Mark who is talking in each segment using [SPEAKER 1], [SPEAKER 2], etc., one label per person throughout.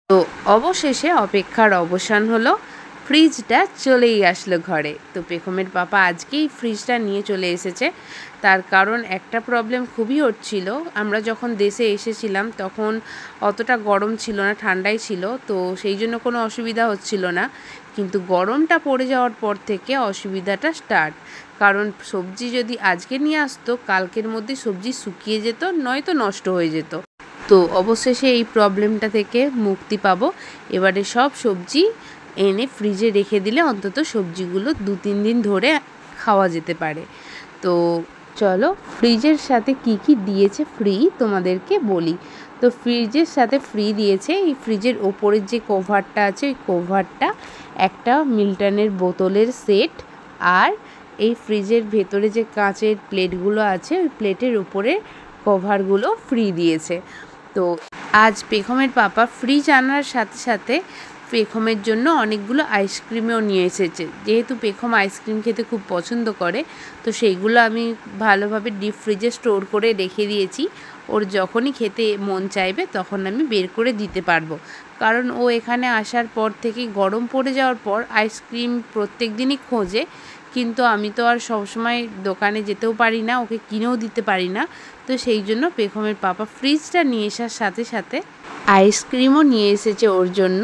[SPEAKER 1] তো অবশেষে অপেক্ষার অবসান হলো, ফ্রিজটা চলেই আসলো ঘরে। তো পেখমের পাপা আজকেই ফ্রিজটা নিয়ে চলে এসেছে। তার কারণ একটা প্রবলেম খুবই হচ্ছিল, আমরা যখন দেশে এসেছিলাম তখন অতটা গরম ছিল না, ঠান্ডাই ছিল, তো সেই জন্য কোনো অসুবিধা হচ্ছিল না। কিন্তু গরমটা পড়ে যাওয়ার পর থেকে অসুবিধাটা স্টার্ট। কারণ সবজি যদি আজকে নিয়ে আসতো, কালকের মধ্যে সবজি শুকিয়ে যেত, নয়তো নষ্ট হয়ে যেত। তো অবশেষে এই প্রবলেমটা থেকে মুক্তি পাবো। এবারে সব সবজি এনে ফ্রিজে রেখে দিলে অন্তত সবজিগুলো 2-3 দিন ধরে খাওয়া যেতে পারে। তো চলো ফ্রিজের সাথে কি কি দিয়েছে ফ্রি তোমাদেরকে বলি। তো ফ্রিজের সাথে ফ্রি দিয়েছে এই ফ্রিজের ওপরের যে কভারটা আছে, ওই কভারটা, একটা মিল্টনের বোতলের সেট, আর এই ফ্রিজের ভেতরে যে কাঁচের প্লেটগুলো আছে ওই প্লেটের উপরে কভারগুলো ফ্রি দিয়েছে। তো আজ পেখমের পাপা ফ্রিজ আনার সাথে সাথে পেখমের জন্য অনেকগুলো আইসক্রিমও নিয়ে এসেছে। যেহেতু পেখম আইসক্রিম খেতে খুব পছন্দ করে, তো সেইগুলো আমি ভালোভাবে ডিপ ফ্রিজে স্টোর করে রেখে দিয়েছি। ওর যখনই খেতে মন চাইবে তখন আমি বের করে দিতে পারবো। কারণ ও এখানে আসার পর থেকে গরম পড়ে যাওয়ার পর আইসক্রিম প্রত্যেক দিনই খোঁজে, কিন্তু আমি তো আর সবসময় দোকানে যেতেও পারি না, ওকে কিনেও দিতে পারি না। তো সেই জন্য পেখমের পাপা ফ্রিজটা নিয়ে আসার সাথে সাথে আইসক্রিমও নিয়ে এসেছে ওর জন্য।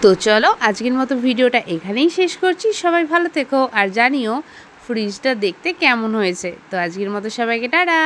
[SPEAKER 1] তো চলো আজকের মতো ভিডিওটা এখানেই শেষ করছি। সবাই ভালো থেকো আর জানিও ফ্রিজটা দেখতে কেমন হয়েছে। তো আজকের মতো সবাইকে টাটা।